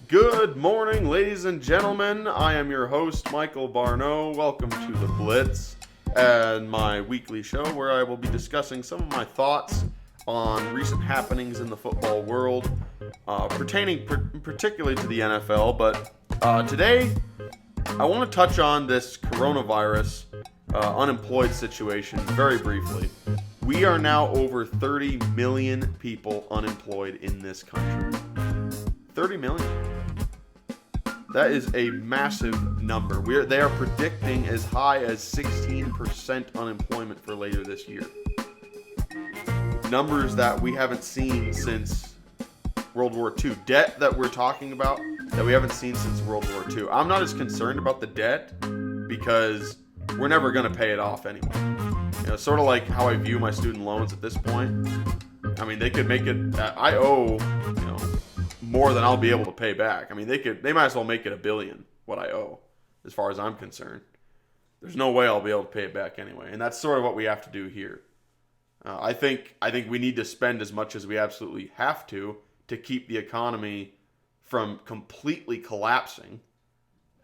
Good morning, ladies and gentlemen. I am your host, Michael Barnaud. Welcome to the Blitz and my weekly show where I will be discussing some of my thoughts on recent happenings in the football world, pertaining particularly to the NFL. But today, I want to touch on this coronavirus unemployed situation very briefly. We are now over 30 million people unemployed in this country. 30 million. That is a massive number. They are predicting as high as 16% unemployment for later this year. Numbers that we haven't seen since World War II. Debt that we're talking about that we haven't seen since World War II. I'm not as concerned about the debt because we're never going to pay it off anyway. Sort of like how I view my student loans at this point. I mean, they could make it. I owe, more than I'll be able to pay back. I mean, they might as well make it $1 billion what I owe, as far as I'm concerned. There's no way I'll be able to pay it back anyway, and that's sort of what we have to do here. I think we need to spend as much as we absolutely have to keep the economy from completely collapsing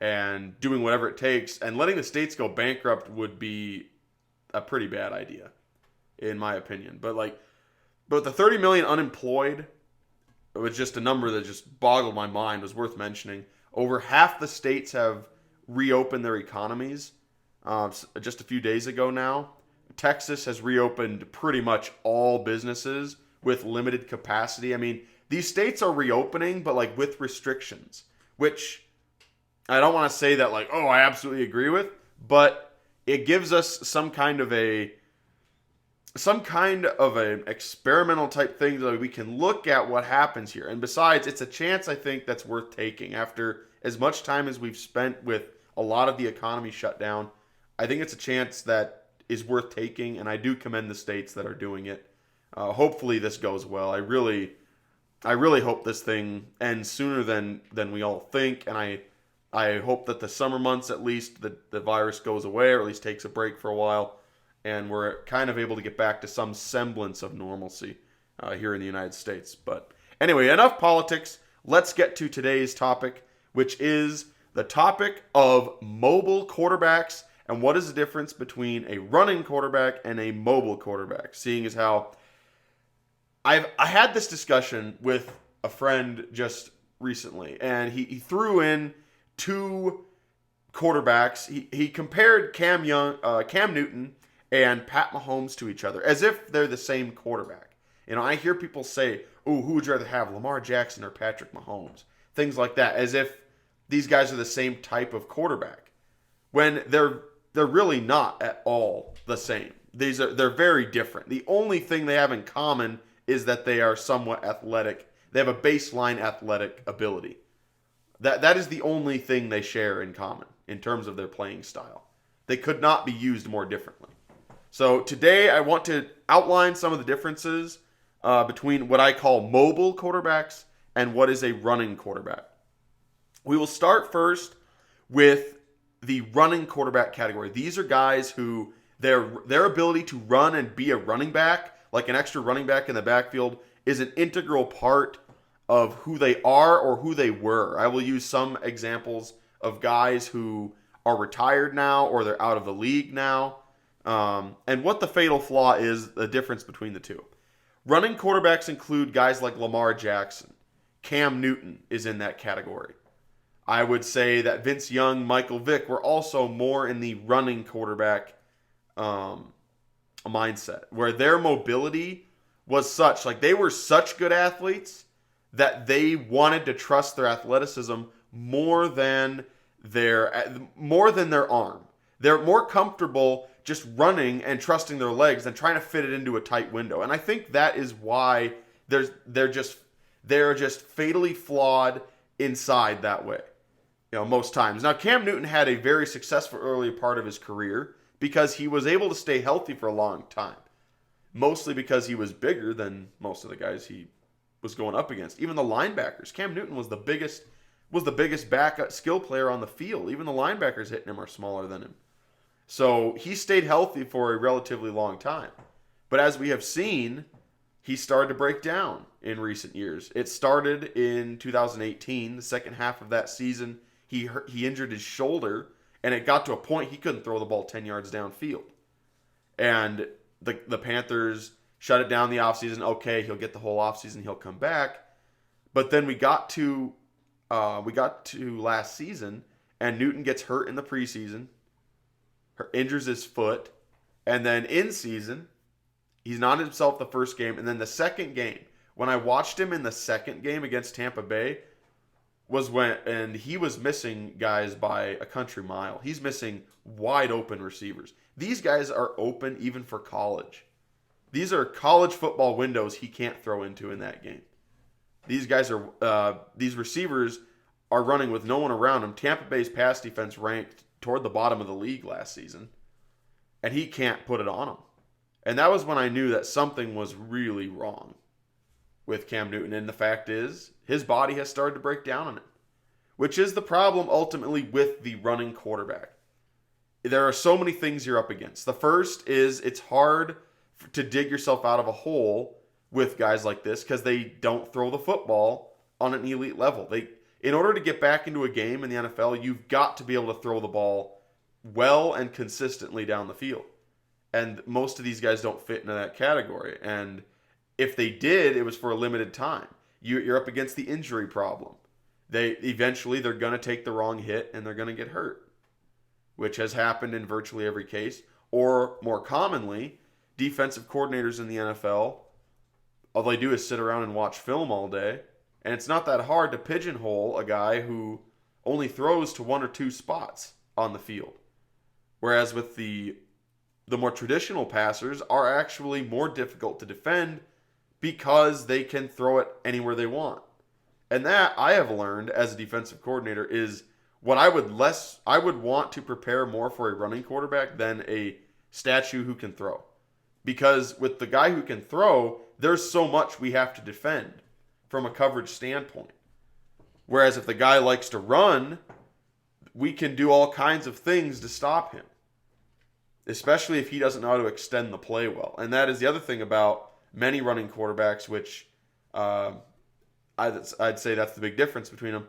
and doing whatever it takes. And letting the states go bankrupt would be a pretty bad idea, in my opinion. But the 30 million unemployed, it was just a number that just boggled my mind, was worth mentioning. Over half the states have reopened their economies just a few days ago now. Texas has reopened pretty much all businesses with limited capacity. I mean, these states are reopening, but with restrictions, which I don't want to say that I absolutely agree with, but it gives us some kind of an experimental type thing that we can look at what happens here. And besides, it's a chance I think that's worth taking after as much time as we've spent with a lot of the economy shut down. I think it's a chance that is worth taking, and I do commend the states that are doing it. Hopefully this goes well. I really hope this thing ends sooner than we all think, and I hope that the summer months at least the virus goes away, or at least takes a break for a while, and we're kind of able to get back to some semblance of normalcy here in the United States. But anyway, enough politics. Let's get to today's topic, which is the topic of mobile quarterbacks and what is the difference between a running quarterback and a mobile quarterback. Seeing as how I had this discussion with a friend just recently, and he threw in two quarterbacks. He compared Cam Newton and Pat Mahomes to each other as if they're the same quarterback. I hear people say, "Oh, who would you rather have, Lamar Jackson or Patrick Mahomes?" Things like that, as if these guys are the same type of quarterback, when they're really not at all the same. They're very different. The only thing they have in common is that they are somewhat athletic. They have a baseline athletic ability. That is the only thing they share in common in terms of their playing style. They could not be used more differently. So today I want to outline some of the differences between what I call mobile quarterbacks and what is a running quarterback. We will start first with the running quarterback category. These are guys who their ability to run and be a running back, like an extra running back in the backfield, is an integral part of who they are or who they were. I will use some examples of guys who are retired now or they're out of the league now, and what the fatal flaw is, the difference between the two. Running quarterbacks include guys like Lamar Jackson. Cam Newton is in that category. I would say that Vince Young, Michael Vick were also more in the running quarterback mindset, where their mobility was such, they were such good athletes that they wanted to trust their athleticism more than their arm. They're more comfortable just running and trusting their legs than trying to fit it into a tight window. And I think that is why they're just fatally flawed inside that way. Most times. Now, Cam Newton had a very successful early part of his career because he was able to stay healthy for a long time. Mostly because he was bigger than most of the guys he was going up against. Even the linebackers. Cam Newton was the biggest backup skill player on the field. Even the linebackers hitting him are smaller than him. So he stayed healthy for a relatively long time. But as we have seen, he started to break down in recent years. It started in 2018, the second half of that season. He injured his shoulder, and it got to a point he couldn't throw the ball 10 yards downfield. And the Panthers shut it down the offseason. Okay, he'll get the whole offseason, he'll come back. But then we got to last season, and Newton gets hurt in the preseason, injures his foot, and then in season, he's not himself the first game. And then the second game, when I watched him in the second game against Tampa Bay, and he was missing guys by a country mile. He's missing wide open receivers. These guys are open even for college. These are college football windows he can't throw into in that game. These guys these receivers are running with no one around him. Tampa Bay's pass defense ranked toward the bottom of the league last season, and he can't put it on them. And that was when I knew that something was really wrong with Cam Newton. And the fact is, his body has started to break down on him, which is the problem ultimately with the running quarterback. There are so many things you're up against. The first is it's hard to dig yourself out of a hole with guys like this because they don't throw the football on an elite level. In order to get back into a game in the NFL, you've got to be able to throw the ball well and consistently down the field. And most of these guys don't fit into that category. And if they did, it was for a limited time. You're up against the injury problem. Eventually they're going to take the wrong hit and they're going to get hurt, which has happened in virtually every case. Or more commonly, defensive coordinators in the NFL, all they do is sit around and watch film all day. And it's not that hard to pigeonhole a guy who only throws to one or two spots on the field. Whereas with the more traditional passers are actually more difficult to defend because they can throw it anywhere they want. And that, I have learned as a defensive coordinator, is what I would want to prepare more for a running quarterback than a statue who can throw. Because with the guy who can throw, there's so much we have to defend from a coverage standpoint. Whereas if the guy likes to run, we can do all kinds of things to stop him. Especially if he doesn't know how to extend the play well. And that is the other thing about many running quarterbacks, which I'd say that's the big difference between them.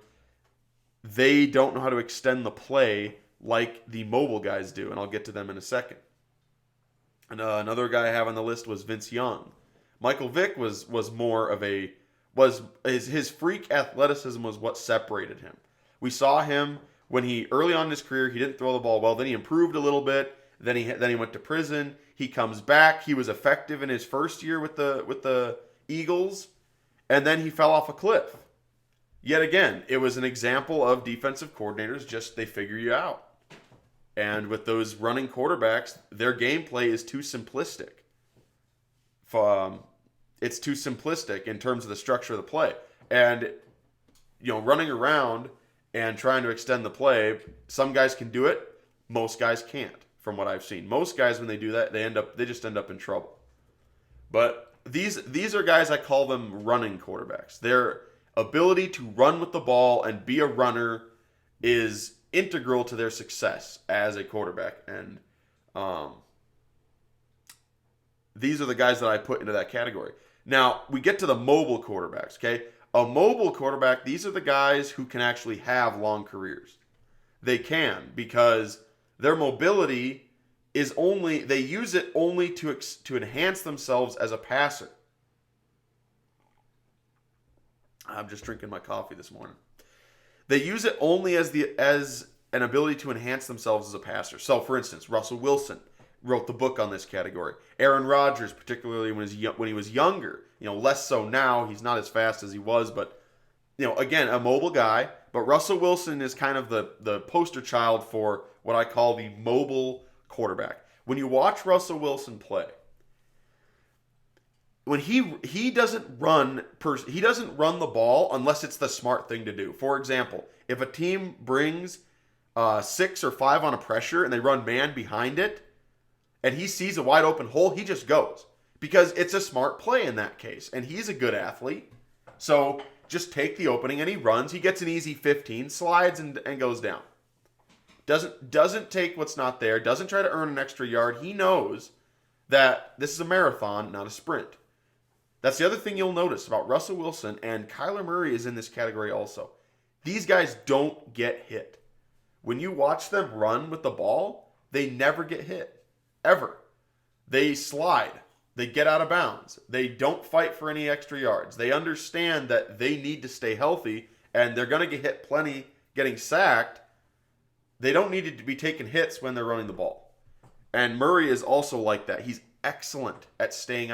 They don't know how to extend the play like the mobile guys do, and I'll get to them in a second. And another guy I have on the list was Vince Young. Michael Vick was more of his freak athleticism was what separated him. We saw him when early on in his career, he didn't throw the ball well. Then he improved a little bit. Then he went to prison. He comes back. He was effective in his first year with the Eagles, and then he fell off a cliff. Yet again, it was an example of defensive coordinators they figure you out. And with those running quarterbacks, their gameplay is too simplistic. It's too simplistic in terms of the structure of the play. And running around and trying to extend the play, some guys can do it, most guys can't. From what I've seen, most guys when they do that, they just end up in trouble. But these are guys, I call them running quarterbacks. Their ability to run with the ball and be a runner is integral to their success as a quarterback. And these are the guys that I put into that category. Now we get to the mobile quarterbacks. Okay, a mobile quarterback. These are the guys who can actually have long careers. They can because their mobility is they use it only to enhance themselves as a passer. I'm just drinking my coffee this morning. They use it only as an ability to enhance themselves as a passer. So, for instance, Russell Wilson wrote the book on this category. Aaron Rodgers, particularly when he was younger, less so now. He's not as fast as he was, but again, a mobile guy. But Russell Wilson is kind of the poster child for what I call the mobile quarterback. When you watch Russell Wilson play, when he doesn't run the ball unless it's the smart thing to do. For example, if a team brings 6 or 5 on a pressure and they run man behind it, and he sees a wide open hole, he just goes because it's a smart play in that case, and he's a good athlete. So just take the opening and he runs. He gets an easy 15, slides and goes down. Doesn't take what's not there. Doesn't try to earn an extra yard. He knows that this is a marathon, not a sprint. That's the other thing you'll notice about Russell Wilson, and Kyler Murray is in this category also. These guys don't get hit. When you watch them run with the ball, they never get hit. Ever. They slide. They get out of bounds. They don't fight for any extra yards. They understand that they need to stay healthy, and they're going to get hit plenty getting sacked. They don't need to be taking hits when they're running the ball. And Murray is also like that. He's excellent at staying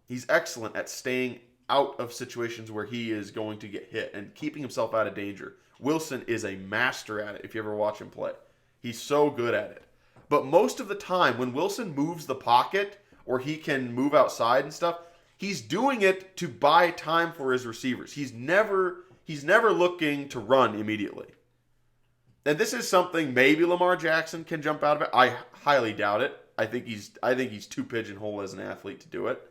he's excellent at staying out of situations where he is going to get hit and keeping himself out of danger. Wilson is a master at it if you ever watch him play. He's so good at it. But most of the time, when Wilson moves the pocket or he can move outside and stuff, he's doing it to buy time for his receivers. He's never looking to run immediately. And this is something maybe Lamar Jackson can jump out of it. I highly doubt it. I think he's too pigeonholed as an athlete to do it.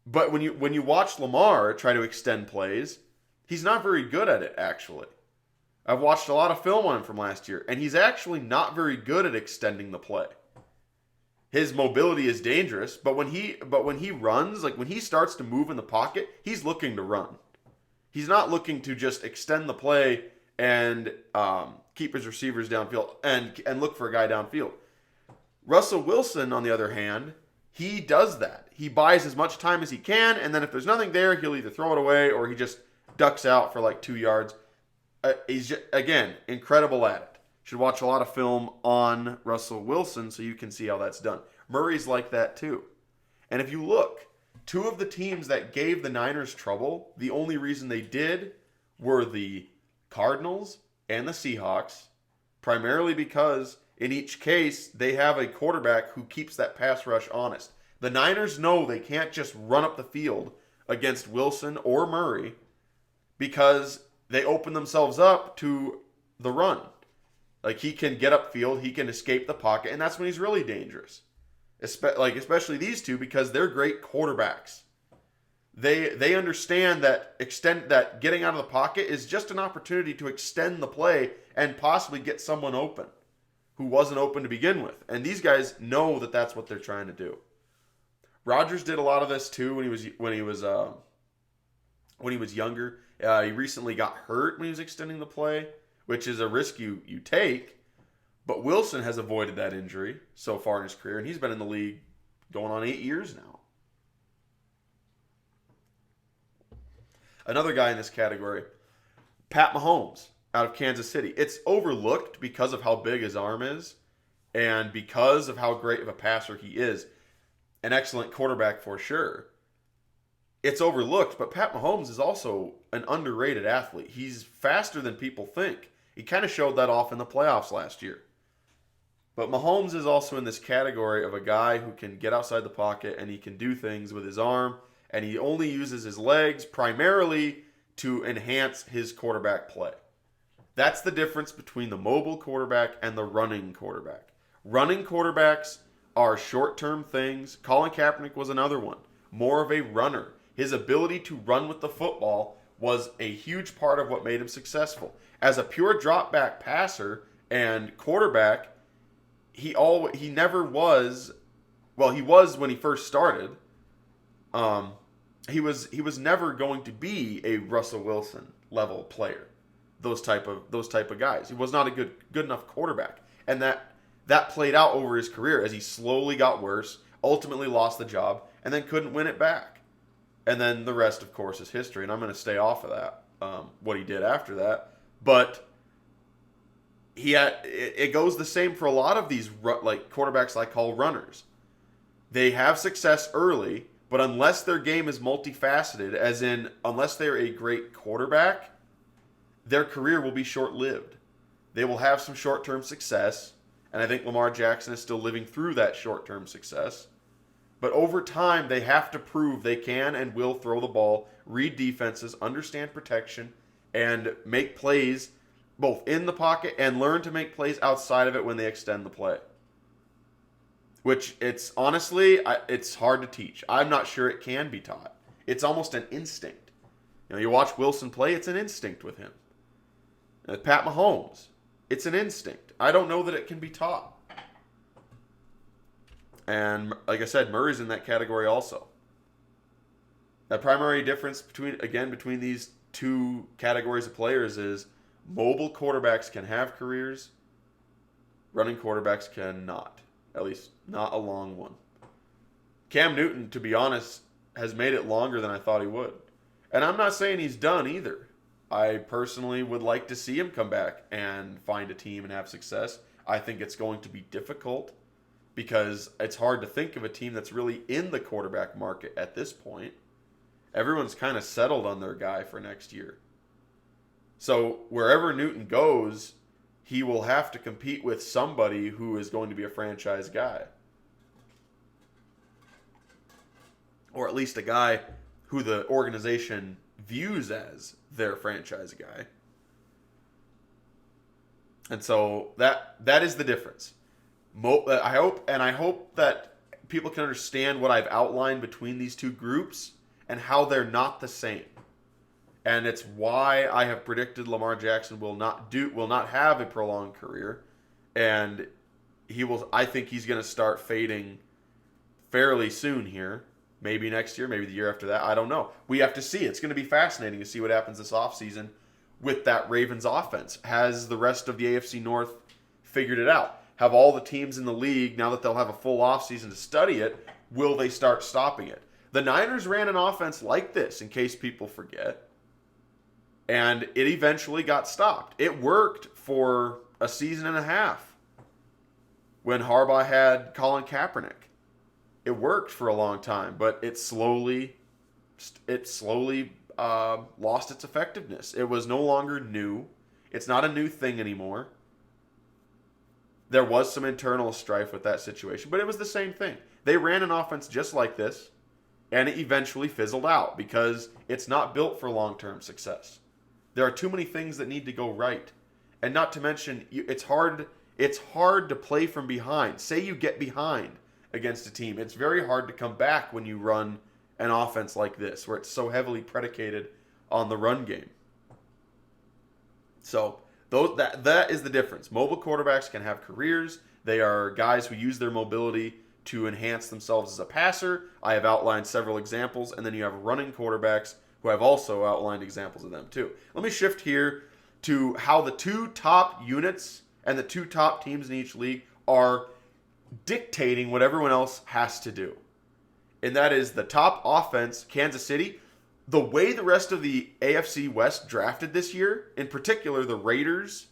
But when you watch Lamar try to extend plays, he's not very good at it, actually. I've watched a lot of film on him from last year, and he's actually not very good at extending the play. His mobility is dangerous, but when he runs, like when he starts to move in the pocket, he's looking to run. He's not looking to just extend the play and keep his receivers downfield and look for a guy downfield. Russell Wilson, on the other hand, he does that. He buys as much time as he can, and then if there's nothing there, he'll either throw it away or he just ducks out for like 2 yards. He's just, again, incredible at it. Should watch a lot of film on Russell Wilson so you can see how that's done. Murray's like that too. And if you look, two of the teams that gave the Niners trouble, the only reason they did were the Cardinals and the Seahawks, primarily because in each case they have a quarterback who keeps that pass rush honest. The Niners know they can't just run up the field against Wilson or Murray because they open themselves up to the run. Like, he can get upfield, he can escape the pocket, and that's when he's really dangerous. Especially these two, because they're great quarterbacks. They understand that getting out of the pocket is just an opportunity to extend the play and possibly get someone open who wasn't open to begin with. And these guys know that that's what they're trying to do. Rodgers did a lot of this too when he was younger. He recently got hurt when he was extending the play, which is a risk you take. But Wilson has avoided that injury so far in his career, and he's been in the league going on 8 years now. Another guy in this category, Pat Mahomes out of Kansas City. It's overlooked because of how big his arm is and because of how great of a passer he is. An excellent quarterback for sure. It's overlooked, but Pat Mahomes is also an underrated athlete. He's faster than people think. He kind of showed that off in the playoffs last year. But Mahomes is also in this category of a guy who can get outside the pocket and he can do things with his arm, and he only uses his legs primarily to enhance his quarterback play. That's the difference between the mobile quarterback and the running quarterback. Running quarterbacks are short-term things. Colin Kaepernick was another one. More of a runner. His ability to run with the football was a huge part of what made him successful. As a pure drop-back passer and quarterback, he never was. Well, he was when he first started. He was never going to be a Russell Wilson level player. Those type of guys. He was not a good enough quarterback, and that played out over his career as he slowly got worse, ultimately lost the job, and then couldn't win it back. And then the rest, of course, is history. And I'm going to stay off of that, what he did after that. But it goes the same for a lot of these quarterbacks I call runners. They have success early, but unless their game is multifaceted, as in unless they're a great quarterback, their career will be short-lived. They will have some short-term success, and I think Lamar Jackson is still living through that short-term success. But over time, they have to prove they can and will throw the ball, read defenses, understand protection, and make plays both in the pocket and learn to make plays outside of it when they extend the play. Which it's hard to teach. I'm not sure it can be taught. It's almost an instinct. You watch Wilson play, it's an instinct with him. Pat Mahomes, it's an instinct. I don't know that it can be taught. And like I said, Murray's in that category also. The primary difference between these two categories of players is mobile quarterbacks can have careers, running quarterbacks cannot. At least not a long one. Cam Newton, to be honest, has made it longer than I thought he would. And I'm not saying he's done either. I personally would like to see him come back and find a team and have success. I think it's going to be difficult because it's hard to think of a team that's really in the quarterback market at this point. Everyone's kind of settled on their guy for next year. So wherever Newton goes, he will have to compete with somebody who is going to be a franchise guy. Or at least a guy who the organization views as their franchise guy. And so that is the difference. I hope that people can understand what I've outlined between these two groups and how they're not the same. And it's why I have predicted Lamar Jackson will not have a prolonged career, and I think he's going to start fading fairly soon here. Maybe next year, maybe the year after that. I don't know. We have to see. It's going to be fascinating to see what happens this offseason with that Ravens offense. Has the rest of the AFC North figured it out? Have all the teams in the league, now that they'll have a full offseason to study it, will they start stopping it? The Niners ran an offense like this, in case people forget, and it eventually got stopped. It worked for a season and a half when Harbaugh had Colin Kaepernick. It worked for a long time, but it slowly lost its effectiveness. It was no longer new. It's not a new thing anymore. There was some internal strife with that situation, but it was the same thing. They ran an offense just like this, and it eventually fizzled out because it's not built for long-term success. There are too many things that need to go right, and not to mention it's hard to play from behind. Say you get behind against a team, it's very hard to come back when you run an offense like this, where it's so heavily predicated on the run game. So that is the difference. Mobile quarterbacks can have careers. They are guys who use their mobility to enhance themselves as a passer. I have outlined several examples, and then you have running quarterbacks who I've also outlined examples of them too. Let me shift here to how the two top units and the two top teams in each league are dictating what everyone else has to do. And that is the top offense, Kansas City. The way the rest of the AFC West drafted this year, in particular the Raiders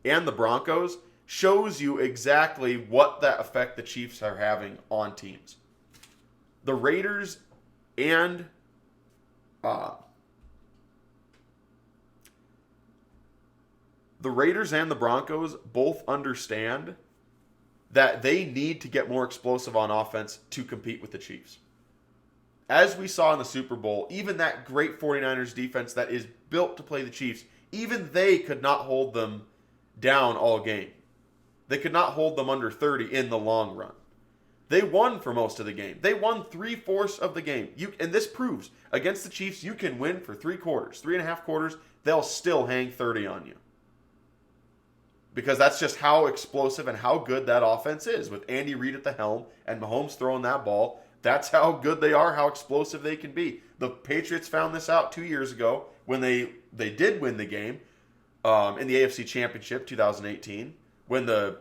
and the Broncos, shows you exactly what that effect the Chiefs are having on teams. The Raiders and the Broncos both understand that they need to get more explosive on offense to compete with the Chiefs. As we saw in the Super Bowl, even that great 49ers defense that is built to play the Chiefs, even they could not hold them down all game. They could not hold them under 30 in the long run. They won for most of the game. They won 3/4 of the game. And this proves, against the Chiefs, you can win for 3 quarters, 3.5 quarters. They'll still hang 30 on you. Because that's just how explosive and how good that offense is. With Andy Reid at the helm and Mahomes throwing that ball, that's how good they are, how explosive they can be. The Patriots found this out 2 years ago when they did win the game in the AFC Championship 2018 when the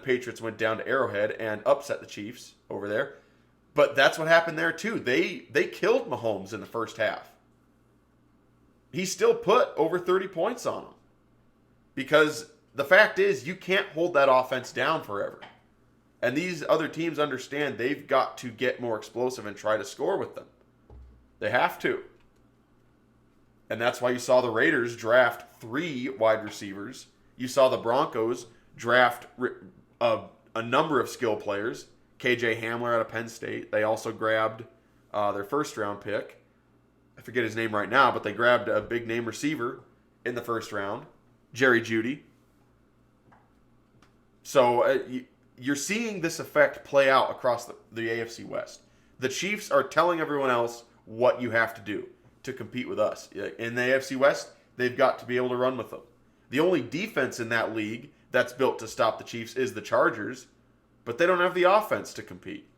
Patriots went down to Arrowhead and upset the Chiefs over there. But that's what happened there too. They killed Mahomes in the first half. He still put over 30 points on them. Because the fact is, you can't hold that offense down forever. And these other teams understand they've got to get more explosive and try to score with them. They have to. And that's why you saw the Raiders draft 3 wide receivers. You saw the Broncos draft a number of skill players. KJ Hamler out of Penn State. They also grabbed their first-round pick. I forget his name right now, but they grabbed a big-name receiver in the first round, Jerry Jeudy. So you're seeing this effect play out across the AFC West. The Chiefs are telling everyone else what you have to do to compete with us. In the AFC West, they've got to be able to run with them. The only defense in that league that's built to stop the Chiefs is the Chargers, but they don't have the offense to compete.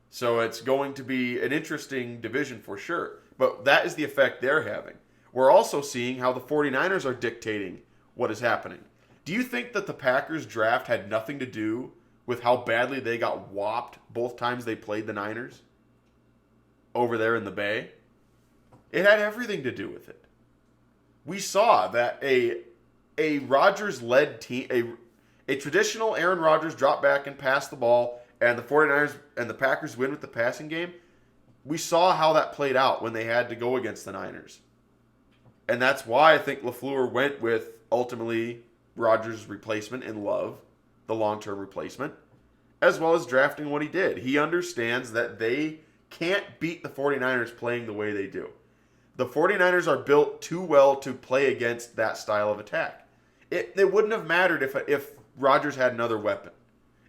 So it's going to be an interesting division for sure. But that is the effect they're having. We're also seeing how the 49ers are dictating what is happening. Do you think that the Packers draft had nothing to do with how badly they got whopped both times they played the Niners over there in the Bay? It had everything to do with it. We saw that a Rodgers-led team, a traditional Aaron Rodgers drop back and pass the ball, and the 49ers and the Packers win with the passing game. We saw how that played out when they had to go against the Niners. And that's why I think LaFleur went with, ultimately, Rodgers' replacement in Love, the long-term replacement, as well as drafting what he did. He understands that they can't beat the 49ers playing the way they do. The 49ers are built too well to play against that style of attack. It wouldn't have mattered if Rodgers had another weapon.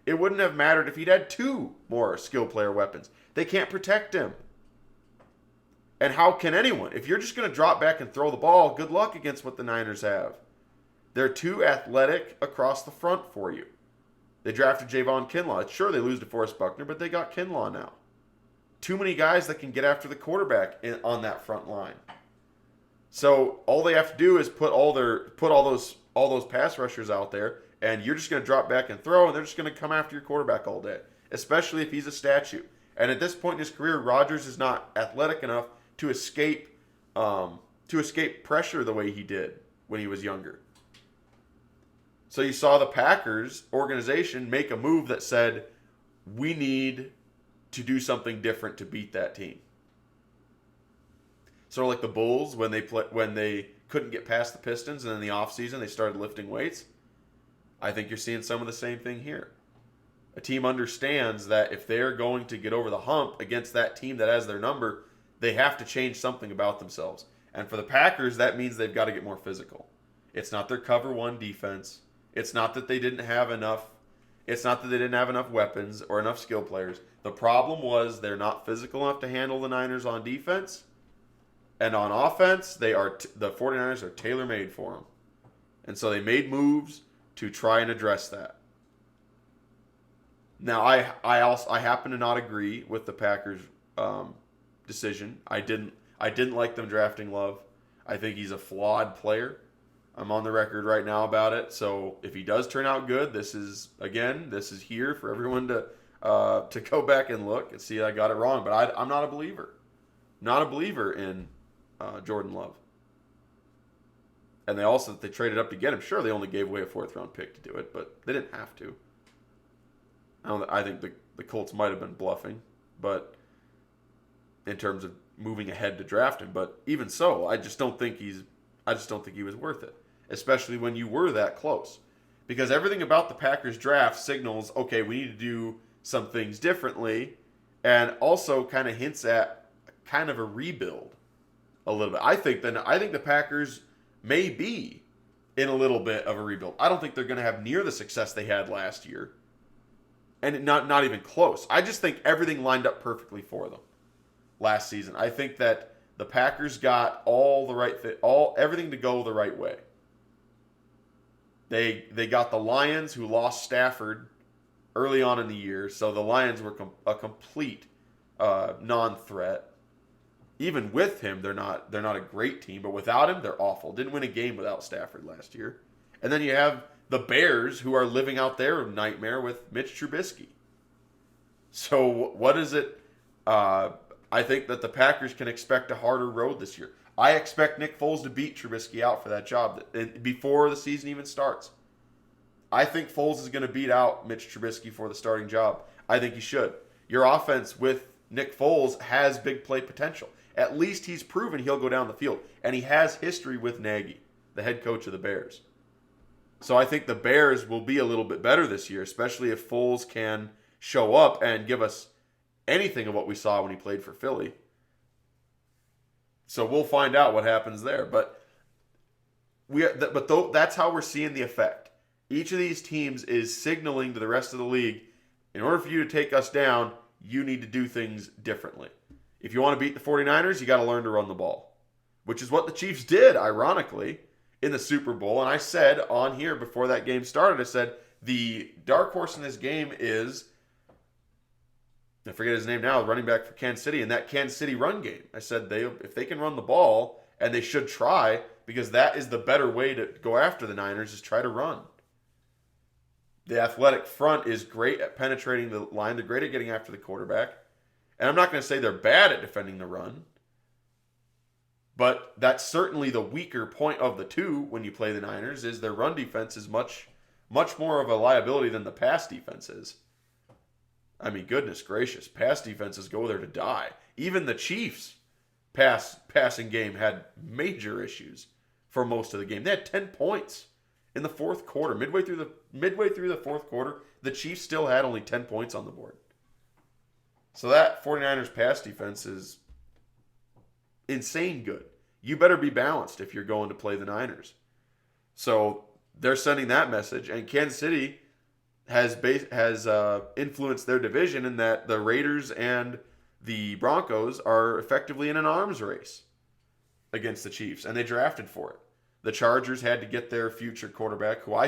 It wouldn't have mattered if he'd had 2 more skill player weapons. They can't protect him. And how can anyone? If you're just going to drop back and throw the ball, good luck against what the Niners have. They're too athletic across the front for you. They drafted Javon Kinlaw. Sure, they lose to Forrest Buckner, but they got Kinlaw now. Too many guys that can get after the quarterback on that front line. So all they have to do is put all those pass rushers out there, and you're just going to drop back and throw, and they're just going to come after your quarterback all day, especially if he's a statue. And at this point in his career, Rodgers is not athletic enough to escape pressure the way he did when he was younger. So you saw the Packers organization make a move that said, we need to do something different to beat that team. Sort of like the Bulls when they couldn't get past the Pistons, and in the offseason they started lifting weights. I think you're seeing some of the same thing here. A team understands that if they're going to get over the hump against that team that has their number, they have to change something about themselves. And for the Packers, that means they've got to get more physical. It's not their cover one defense. It's not that they didn't have enough. It's not that they didn't have enough weapons or enough skill players. The problem was they're not physical enough to handle the Niners on defense. And on offense, the 49ers are tailor-made for them. And so they made moves to try and address that. Now, I happen to not agree with the Packers' decision. I didn't like them drafting Love. I think he's a flawed player. I'm on the record right now about it. So if he does turn out good, this is here for everyone to go back and look and see I got it wrong. But I'm not a believer. Not a believer in Jordan Love. And they traded up to get him. Sure, they only gave away a 4th-round pick to do it, but they didn't have to. I think the Colts might have been bluffing, but in terms of moving ahead to draft him. But even so, I just don't think he was worth it, especially when you were that close. Because everything about the Packers draft signals, okay, we need to do some things differently, and also kind of hints at kind of a rebuild a little bit. I think the Packers may be in a little bit of a rebuild. I don't think they're going to have near the success they had last year. And not even close. I just think everything lined up perfectly for them last season. I think that the Packers got everything to go the right way. They got the Lions, who lost Stafford early on in the year, so the Lions were a complete non-threat. Even with him, they're not a great team, but without him, they're awful. Didn't win a game without Stafford last year. And then you have the Bears, who are living out their nightmare with Mitch Trubisky. So what is it? I think that the Packers can expect a harder road this year. I expect Nick Foles to beat Trubisky out for that job before the season even starts. I think Foles is going to beat out Mitch Trubisky for the starting job. I think he should. Your offense with Nick Foles has big play potential. At least he's proven he'll go down the field. And he has history with Nagy, the head coach of the Bears. So I think the Bears will be a little bit better this year, especially if Foles can show up and give us anything of what we saw when he played for Philly. So we'll find out what happens there. But that's how we're seeing the effect. Each of these teams is signaling to the rest of the league, in order for you to take us down, you need to do things differently. If you want to beat the 49ers, you got to learn to run the ball, which is what the Chiefs did, ironically, in the Super Bowl. And I said on here before that game started, I said the dark horse in this game is I forget his name now, running back for Kansas City, in that Kansas City run game. I said if they can run the ball, and they should try, because that is the better way to go after the Niners, is try to run. The athletic front is great at penetrating the line. They're great at getting after the quarterback. And I'm not going to say they're bad at defending the run, but that's certainly the weaker point of the two when you play the Niners, is their run defense is much more of a liability than the pass defense is. I mean, goodness gracious, pass defenses go there to die. Even the Chiefs' passing game had major issues for most of the game. They had 10 points in the fourth quarter. Midway through the fourth quarter, the Chiefs still had only 10 points on the board. So that 49ers pass defense is insane good. You better be balanced if you're going to play the Niners. So they're sending that message, and Kansas City has influenced their division in that the Raiders and the Broncos are effectively in an arms race against the Chiefs, and they drafted for it. The Chargers had to get their future quarterback, who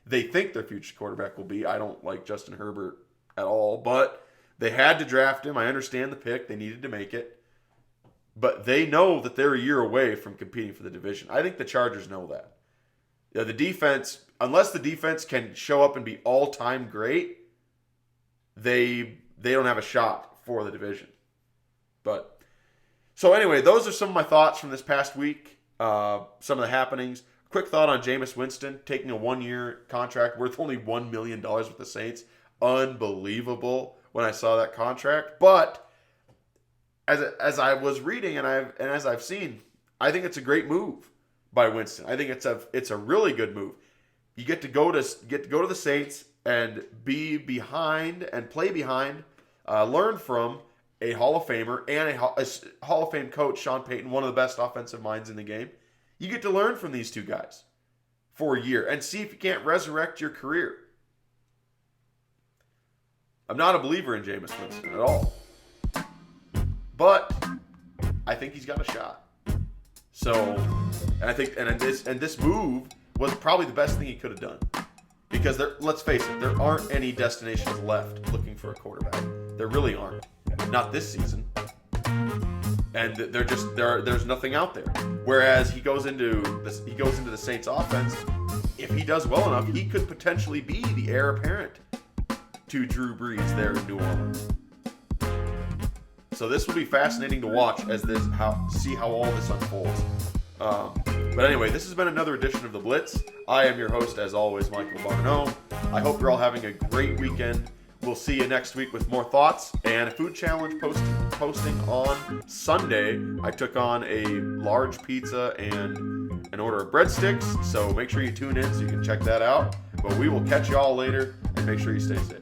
they think their future quarterback will be. I don't like Justin Herbert at all, but they had to draft him. I understand the pick. They needed to make it. But they know that they're a year away from competing for the division. I think the Chargers know that. The defense, unless the defense can show up and be all-time great, they don't have a shot for the division. But so anyway, those are some of my thoughts from this past week. Some of the happenings. Quick thought on Jameis Winston taking a 1-year contract worth only $1 million with the Saints. Unbelievable when I saw that contract. But as I was reading and as I've seen, I think it's a great move by Winston. I think it's a really good move. You get to go to the Saints and be behind and play behind, learn from a Hall of Famer and a Hall of Fame coach, Sean Payton, one of the best offensive minds in the game. You get to learn from these two guys for a year and see if you can't resurrect your career. I'm not a believer in Jameis Winston at all, but I think he's got a shot. So, and I think, this move was probably the best thing he could have done, because let's face it, there aren't any destinations left looking for a quarterback. There really aren't. Not this season. And there's nothing out there. Whereas he goes into the Saints offense, if he does well enough, he could potentially be the heir apparent to Drew Brees there in New Orleans. So this will be fascinating to watch see how all this unfolds. But anyway, this has been another edition of The Blitz. I am your host, as always, Michael Barnaud. I hope you're all having a great weekend. We'll see you next week with more thoughts and a food challenge posting on Sunday. I took on a large pizza and an order of breadsticks, so make sure you tune in so you can check that out. But we will catch you all later, and make sure you stay safe.